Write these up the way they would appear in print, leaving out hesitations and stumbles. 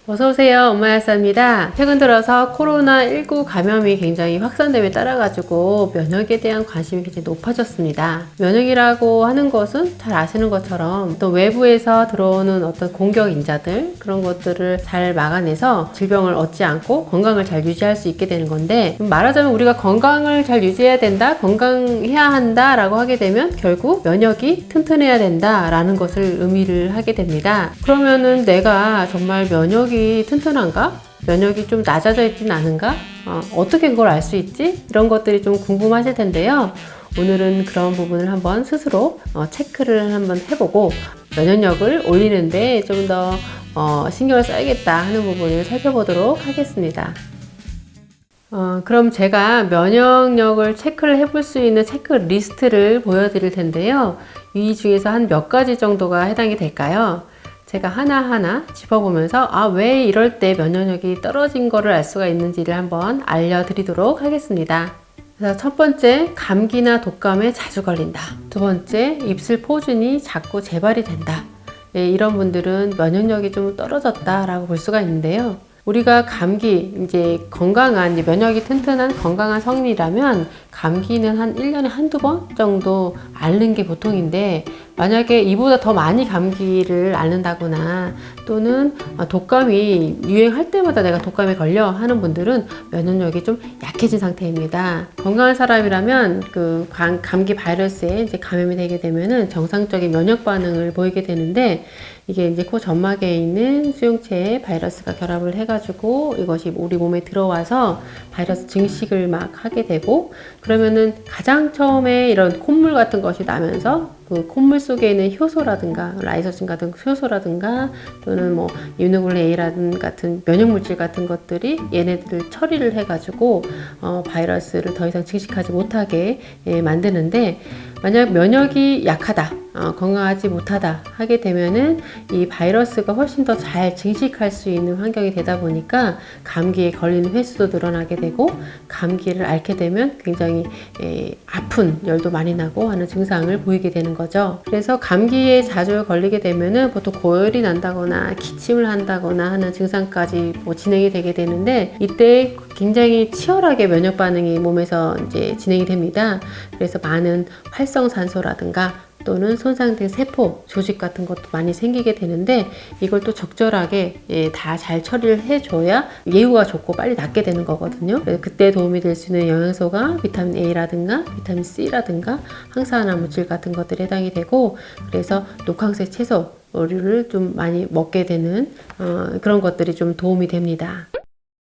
어서오세요. 엄마야사입니다. 최근 들어서 코로나19 감염이 굉장히 확산됨에 따라 가지고 면역에 대한 관심이 굉장히 높아졌습니다. 면역이라고 하는 것은 잘 아시는 것처럼 또 외부에서 들어오는 어떤 공격 인자들, 그런 것들을 잘 막아내서 질병을 얻지 않고 건강을 잘 유지할 수 있게 되는 건데, 말하자면 우리가 건강을 잘 유지해야 된다, 건강해야 한다 라고 하게 되면 결국 면역이 튼튼해야 된다 라는 것을 의미를 하게 됩니다. 그러면은 내가 정말 면역이 튼튼한가? 면역이 좀 낮아져 있진 않은가? 어떻게 그걸 알 수 있지? 이런 것들이 좀 궁금하실 텐데요. 오늘은 그런 부분을 한번 스스로 체크를 한번 해보고 면역력을 올리는데 좀 더 신경을 써야겠다 하는 부분을 살펴보도록 하겠습니다. 그럼 제가 면역력을 체크를 해볼 수 있는 체크리스트를 보여드릴 텐데요. 이 중에서 한 몇 가지 정도가 해당이 될까요? 제가 하나하나 짚어보면서 왜 이럴 때 면역력이 떨어진 거를 알 수가 있는지를 한번 알려드리도록 하겠습니다. 그래서 첫 번째, 감기나 독감에 자주 걸린다. 두 번째, 입술 포진이 자꾸 재발이 된다. 이런 분들은 면역력이 좀 떨어졌다라고 볼 수가 있는데요. 우리가 감기, 이제 건강한, 면역이 튼튼한 건강한 성인이라면 감기는 한 1년에 한두 번 정도 앓는 게 보통인데, 만약에 이보다 더 많이 감기를 앓는다거나 또는 독감이 유행할 때마다 내가 독감에 걸려 하는 분들은 면역력이 좀 약해진 상태입니다. 건강한 사람이라면 그 감기 바이러스에 이제 감염이 되게 되면은 정상적인 면역 반응을 보이게 되는데, 이게 이제 코 점막에 있는 수용체에 바이러스가 결합을 해가지고 이것이 우리 몸에 들어와서 바이러스 증식을 막 하게 되고, 그러면은 가장 처음에 이런 콧물 같은 것이 나면서 그 콧물 속에 있는 효소라든가 라이소신 같은 효소라든가 또는 뭐 이뮤노글레이라든 같은 면역물질 같은 것들이 얘네들을 처리를 해가지고 바이러스를 더 이상 증식하지 못하게 만드는데, 만약 면역이 약하다, 건강하지 못하다 하게 되면은 이 바이러스가 훨씬 더 잘 증식할 수 있는 환경이 되다 보니까 감기에 걸리는 횟수도 늘어나게 되고, 감기를 앓게 되면 굉장히 아픈 열도 많이 나고 하는 증상을 보이게 되는 거죠. 그래서 감기에 자주 걸리게 되면은 보통 고열이 난다거나 기침을 한다거나 하는 증상까지 진행이 되게 되는데, 이때 굉장히 치열하게 면역 반응이 몸에서 이제 진행이 됩니다. 그래서 많은 활성산소라든가 또는 손상된 세포, 조직 같은 것도 많이 생기게 되는데, 이걸 또 적절하게 다 잘 처리를 해줘야 예후가 좋고 빨리 낫게 되는 거거든요. 그래서 그때 도움이 될 수 있는 영양소가 비타민 A라든가 비타민 C라든가 항산화 물질 같은 것들이 해당이 되고, 그래서 녹황색 채소류를 좀 많이 먹게 되는 그런 것들이 좀 도움이 됩니다.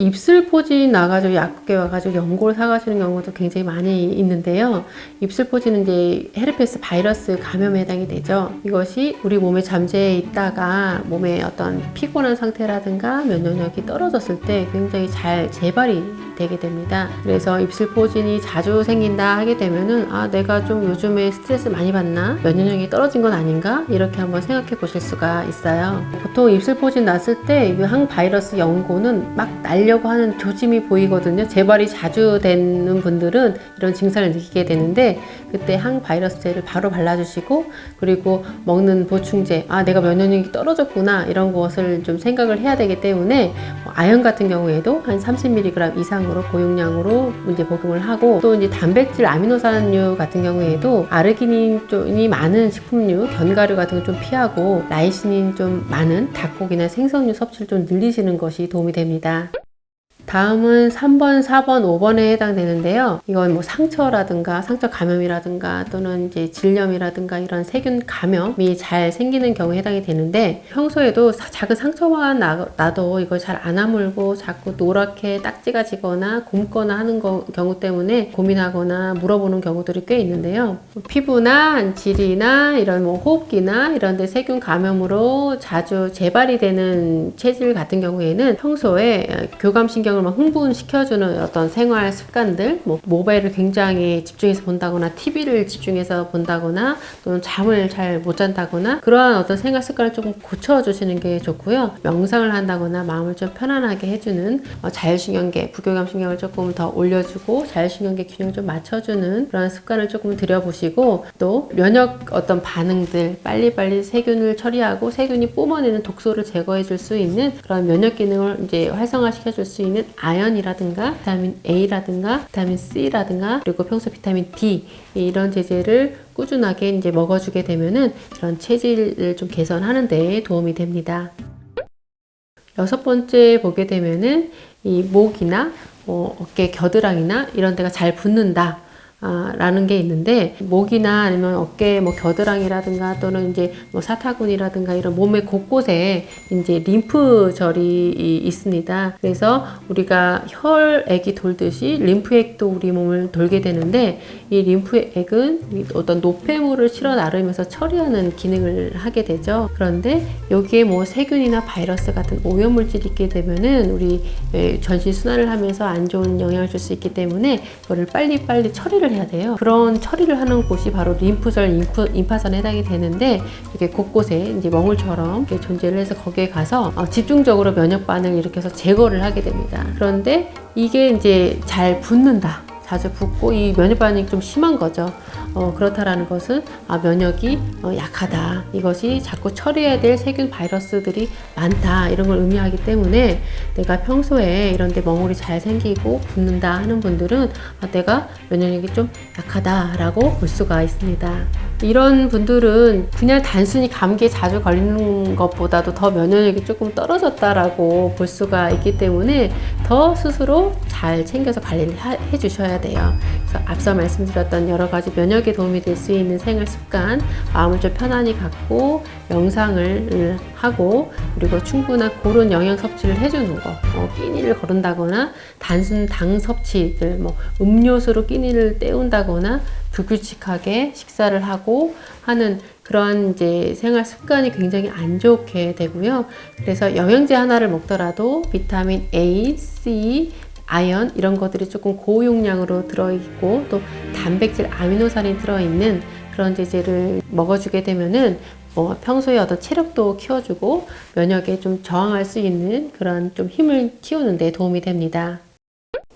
입술 포진 나가지고 약국에 와가지고 연고를 사가시는 경우도 굉장히 많이 있는데요. 입술 포진은 이제 헤르페스 바이러스 감염에 해당이 되죠. 이것이 우리 몸에 잠재해 있다가 몸의 어떤 피곤한 상태라든가 면역력이 떨어졌을 때 굉장히 잘 재발이 되게 됩니다. 그래서 입술 포진이 자주 생긴다 하게 되면은 내가 좀 요즘에 스트레스 많이 받나? 면역력이 떨어진 건 아닌가? 이렇게 한번 생각해 보실 수가 있어요. 보통 입술 포진 났을 때 항바이러스 연고는 막 날려고 하는 조짐이 보이거든요. 재발이 자주 되는 분들은 이런 증상을 느끼게 되는데, 그때 항바이러스제를 바로 발라주시고, 그리고 먹는 보충제, 내가 면역력이 떨어졌구나 이런 것을 좀 생각을 해야 되기 때문에 아연 같은 경우에도 한 30mg 이상으로 고용량으로 이제 복용을 하고, 또 이제 단백질 아미노산류 같은 경우에도 아르기닌이 많은 식품류, 견과류 같은 거 좀 피하고 라이시닌 좀 많은 닭고기나 생선류 섭취를 좀 늘리시는 것이 도움이 됩니다. 다음은 3번, 4번, 5번에 해당되는데요. 이건 뭐 상처라든가 상처 감염이라든가 또는 이제 질염이라든가 이런 세균 감염이 잘 생기는 경우에 해당이 되는데, 평소에도 작은 상처만 나도 이걸 잘 안 아물고 자꾸 노랗게 딱지가 지거나 굼거나 하는 경우 때문에 고민하거나 물어보는 경우들이 꽤 있는데요. 피부나 질이나 이런 뭐 호흡기나 이런 데 세균 감염으로 자주 재발이 되는 체질 같은 경우에는 평소에 교감신경을 기능을 막 흥분시켜주는 어떤 생활 습관들, 뭐 모바일을 굉장히 집중해서 본다거나 TV를 집중해서 본다거나 또는 잠을 잘 못 잔다거나 그러한 어떤 생활 습관을 조금 고쳐주시는 게 좋고요. 명상을 한다거나 마음을 좀 편안하게 해주는 자율신경계, 부교감신경을 조금 더 올려주고 자율신경계 균형을 좀 맞춰주는 그런 습관을 조금 들여보시고, 또 면역 어떤 반응들, 빨리빨리 세균을 처리하고 세균이 뿜어내는 독소를 제거해 줄 수 있는 그런 면역 기능을 이제 활성화시켜 줄 수 있는 아연이라든가 비타민 A라든가 비타민 C라든가 그리고 평소 비타민 D 이런 제제를 꾸준하게 이제 먹어주게 되면은 그런 체질을 좀 개선하는 데 도움이 됩니다. 6번째 보게 되면은 이 목이나 어깨 겨드랑이나 이런 데가 잘 붓는다. 라는 게 있는데, 목이나 아니면 어깨 뭐 겨드랑이라든가 또는 이제 뭐 사타구니라든가 이런 몸의 곳곳에 이제 림프절이 있습니다. 그래서 우리가 혈액이 돌듯이 림프액도 우리 몸을 돌게 되는데, 이 림프액은 어떤 노폐물을 실어 나르면서 처리하는 기능을 하게 되죠. 그런데 여기에 뭐 세균이나 바이러스 같은 오염물질이 있게 되면은 우리 전신 순환을 하면서 안 좋은 영향을 줄 수 있기 때문에 그거를 빨리빨리 처리를 해야 돼요. 그런 처리를 하는 곳이 바로 림프절, 임파선에 해당이 되는데, 이렇게 곳곳에 이제 멍울처럼 이렇게 존재를 해서 거기에 가서 집중적으로 면역 반응을 일으켜서 제거를 하게 됩니다. 그런데 이게 이제 잘 붓는다. 자주 붓고 이 면역 반응이 좀 심한 거죠. 그렇다라는 것은 면역이 약하다. 이것이 자꾸 처리해야 될 세균 바이러스들이 많다. 이런 걸 의미하기 때문에 내가 평소에 이런 데 멍울이 잘 생기고 붓는다 하는 분들은 내가 면역력이 좀 약하다라고 볼 수가 있습니다. 이런 분들은 그냥 단순히 감기에 자주 걸리는 것보다도 더 면역력이 조금 떨어졌다라고 볼 수가 있기 때문에 더 스스로 잘 챙겨서 관리를 해 주셔야 돼요. 그래서 앞서 말씀드렸던 여러 가지 면역에 도움이 될 수 있는 생활 습관, 마음을 좀 편안히 갖고 명상을 하고, 그리고 충분한 고른 영양 섭취를 해주는 거, 끼니를 거른다거나 단순 당 섭취들, 뭐 음료수로 끼니를 때운다거나 불규칙하게 식사를 하고 하는 그런 이제 생활 습관이 굉장히 안 좋게 되고요. 그래서 영양제 하나를 먹더라도 비타민 A, C, 아연 이런 것들이 조금 고용량으로 들어있고 또 단백질, 아미노산이 들어있는 그런 제제를 먹어주게 되면은 평소에 어떤 체력도 키워주고 면역에 좀 저항할 수 있는 그런 좀 힘을 키우는 데 도움이 됩니다.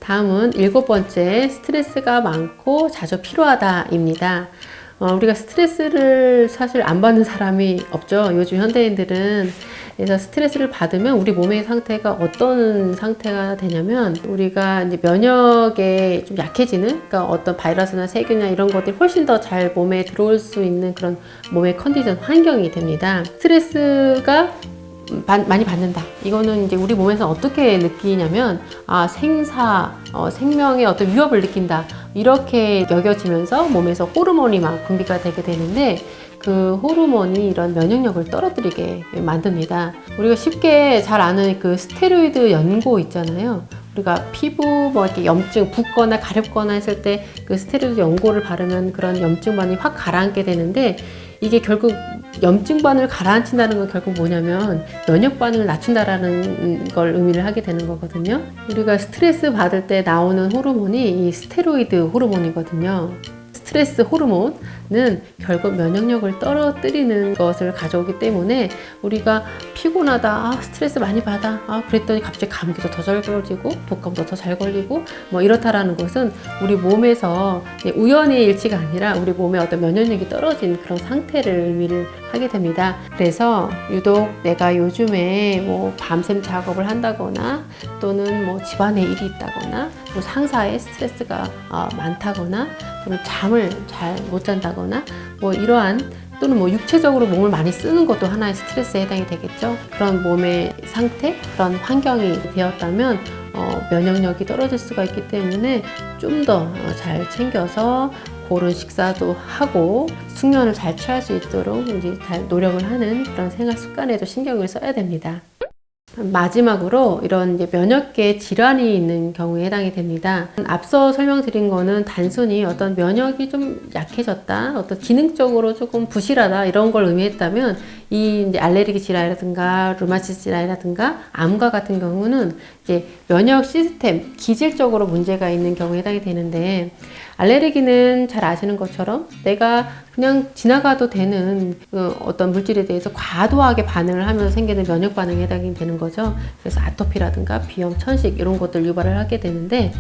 다음은 7번째, 스트레스가 많고 자주 피로하다입니다. 우리가 스트레스를 사실 안 받는 사람이 없죠. 요즘 현대인들은. 그래서 스트레스를 받으면 우리 몸의 상태가 어떤 상태가 되냐면, 우리가 이제 면역에 좀 약해지는, 그러니까 어떤 바이러스나 세균이나 이런 것들이 훨씬 더 잘 몸에 들어올 수 있는 그런 몸의 컨디션, 환경이 됩니다. 스트레스가 많이 받는다. 이거는 이제 우리 몸에서 어떻게 느끼냐면, 생명의 어떤 위협을 느낀다. 이렇게 여겨지면서 몸에서 호르몬이 막 분비가 되게 되는데, 그 호르몬이 이런 면역력을 떨어뜨리게 만듭니다. 우리가 쉽게 잘 아는 그 스테로이드 연고 있잖아요. 우리가 피부 뭐 이렇게 염증 붓거나 가렵거나 했을 때 그 스테로이드 연고를 바르면 그런 염증반이 확 가라앉게 되는데, 이게 결국 염증반을 가라앉힌다는 건 결국 뭐냐면 면역 반응을 낮춘다라는 걸 의미를 하게 되는 거거든요. 우리가 스트레스 받을 때 나오는 호르몬이 이 스테로이드 호르몬이거든요. 스트레스 호르몬은 결국 면역력을 떨어뜨리는 것을 가져오기 때문에, 우리가 피곤하다, 스트레스 많이 받아, 그랬더니 갑자기 감기도 더 잘 걸리고 독감도 더 잘 걸리고 뭐 이렇다라는 것은 우리 몸에서 우연의 일치가 아니라 우리 몸의 어떤 면역력이 떨어진 그런 상태를 의미를 하게 됩니다. 그래서 유독 내가 요즘에 뭐 밤샘 작업을 한다거나 또는 뭐 집안에 일이 있다거나 뭐 상사의 스트레스가 많다거나 또는 잠을 잘 못 잔다거나 뭐 이러한, 또는 뭐 육체적으로 몸을 많이 쓰는 것도 하나의 스트레스에 해당이 되겠죠. 그런 몸의 상태, 그런 환경이 되었다면 면역력이 떨어질 수가 있기 때문에 좀 더 잘 챙겨서 고른 식사도 하고 숙면을 잘 취할 수 있도록 이제 잘 노력을 하는 그런 생활 습관에도 신경을 써야 됩니다. 마지막으로 이런 이제 면역계 질환이 있는 경우에 해당이 됩니다. 앞서 설명드린 거는 단순히 어떤 면역이 좀 약해졌다, 어떤 기능적으로 조금 부실하다 이런 걸 의미했다면 이 이제 알레르기 질환이라든가 루마티스 질환이라든가 암과 같은 경우는 이제 면역 시스템 기질적으로 문제가 있는 경우에 해당이 되는데, 알레르기는 잘 아시는 것처럼 내가 그냥 지나가도 되는 어떤 물질에 대해서 과도하게 반응을 하면서 생기는 면역 반응에 해당이 되는 거죠. 그래서 아토피라든가 비염, 천식 이런 것들 유발을 하게 되는데,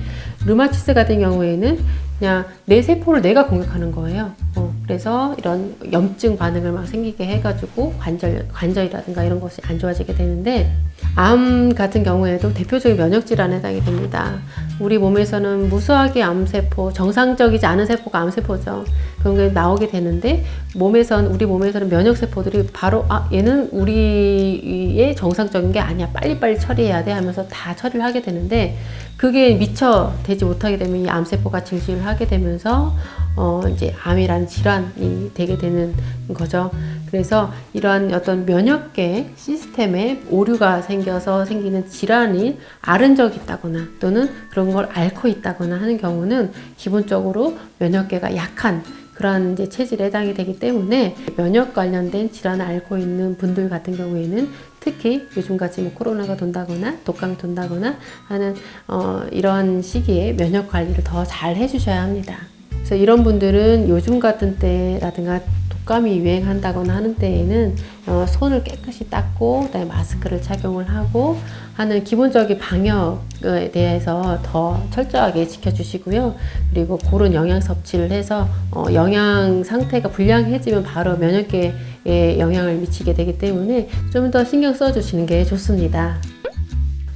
루마티스 같은 경우에는 그냥 내 세포를 내가 공격하는 거예요. 그래서 이런 염증 반응을 막 생기게 해가지고 관절이라든가 이런 것이 안 좋아지게 되는데, 암 같은 경우에도 대표적인 면역 질환에 해당이 됩니다. 우리 몸에서는 무수하게 암세포, 정상적이지 않은 세포가 암세포죠. 그런 게 나오게 되는데, 우리 몸에서는 면역세포들이 바로 얘는 우리의 정상적인 게 아니야, 빨리빨리 처리해야 돼 하면서 다 처리를 하게 되는데, 그게 미처 되지 못하게 되면 이 암세포가 증식을 하게 되면서 이제 암이라는 질환이 되게 되는 거죠. 그래서 이러한 어떤 면역계 시스템에 오류가 생겨서 생기는 질환이 앓은 적이 있다거나 또는 그런 걸 앓고 있다거나 하는 경우는 기본적으로 면역계가 약한 그러한 이제 체질에 해당이 되기 때문에, 면역 관련된 질환을 앓고 있는 분들 같은 경우에는 특히 요즘같이 뭐 코로나가 돈다거나 독감이 돈다거나 하는 이런 시기에 면역 관리를 더 잘 해주셔야 합니다. 그래서 이런 분들은 요즘 같은 때라든가 독감이 유행한다거나 하는 때에는 손을 깨끗이 닦고 그다음에 마스크를 착용을 하고 하는 기본적인 방역에 대해서 더 철저하게 지켜주시고요. 그리고 고른 영양 섭취를 해서 영양 상태가 불량해지면 바로 면역계에 영향을 미치게 되기 때문에 좀 더 신경 써주시는 게 좋습니다.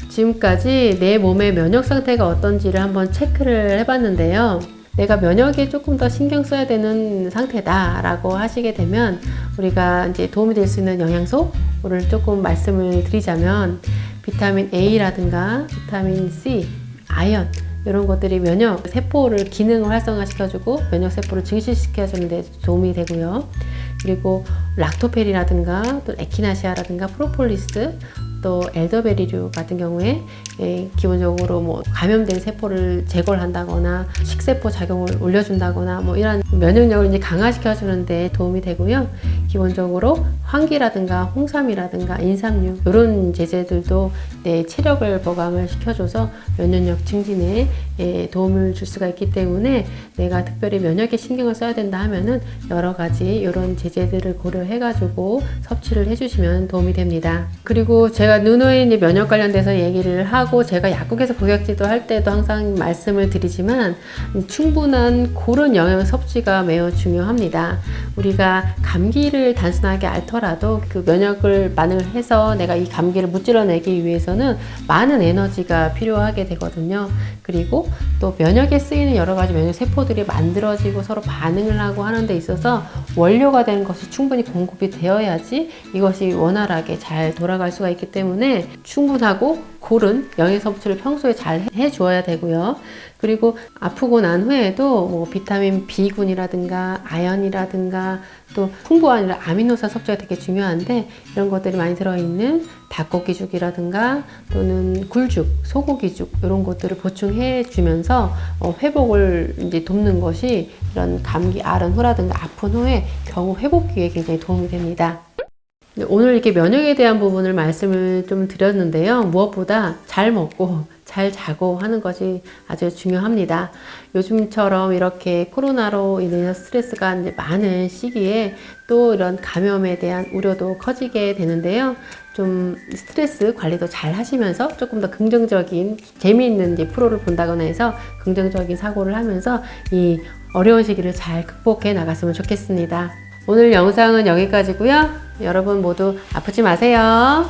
지금까지 내 몸의 면역 상태가 어떤지를 한번 체크를 해봤는데요. 내가 면역에 조금 더 신경 써야 되는 상태다 라고 하시게 되면, 우리가 이제 도움이 될 수 있는 영양소를 조금 말씀을 드리자면, 비타민 A라든가 비타민 C, 아연 이런 것들이 면역 세포를 기능을 활성화시켜주고 면역 세포를 증식시켜주는 데 도움이 되고요. 그리고 락토페린이라든가 또 에키나시아라든가 프로폴리스, 또 엘더베리류 같은 경우에 기본적으로 뭐 감염된 세포를 제거를 한다거나 식세포 작용을 올려준다거나 뭐 이런 면역력을 이제 강화시켜주는 데 도움이 되고요. 기본적으로 황기라든가 홍삼이라든가 인삼류 이런 제제들도 내 체력을 보강을 시켜줘서 면역력 증진에 도움을 줄 수가 있기 때문에, 내가 특별히 면역에 신경을 써야 된다 하면은 여러 가지 이런 제제들을 고려해가지고 섭취를 해주시면 도움이 됩니다. 그리고 제가 누누이 면역 관련돼서 얘기를 하고, 제가 약국에서 복약지도 할 때도 항상 말씀을 드리지만, 충분한 고른 영양 섭취가 매우 중요합니다. 우리가 감기를 단순하게 앓더라도 그 면역을 반응을 해서 내가 이 감기를 무찔러내기 위해서는 많은 에너지가 필요하게 되거든요. 그리고 또 면역에 쓰이는 여러 가지 면역 세포들이 만들어지고 서로 반응을 하고 하는 데 있어서 원료가 되는 것이 충분히 공급이 되어야지 이것이 원활하게 잘 돌아갈 수가 있기 때문에, 충분하고 고른 영양 섭취를 평소에 잘 해주어야 되고요. 그리고 아프고 난 후에도 뭐 비타민 B군이라든가 아연이라든가 또 풍부한 아미노산 섭취가 되게 중요한데, 이런 것들이 많이 들어있는 닭고기죽이라든가 또는 굴죽, 소고기죽 이런 것들을 보충해 주면서 회복을 이제 돕는 것이 이런 감기 앓은 후라든가 아픈 후에 경우 회복기에 굉장히 도움이 됩니다. 오늘 이렇게 면역에 대한 부분을 말씀을 좀 드렸는데요. 무엇보다 잘 먹고 잘 자고 하는 것이 아주 중요합니다. 요즘처럼 이렇게 코로나로 인해서 스트레스가 이제 많은 시기에 또 이런 감염에 대한 우려도 커지게 되는데요. 좀 스트레스 관리도 잘 하시면서 조금 더 긍정적인 재미있는 이제 프로를 본다거나 해서 긍정적인 사고를 하면서 이 어려운 시기를 잘 극복해 나갔으면 좋겠습니다. 오늘 영상은 여기까지고요. 여러분 모두 아프지 마세요.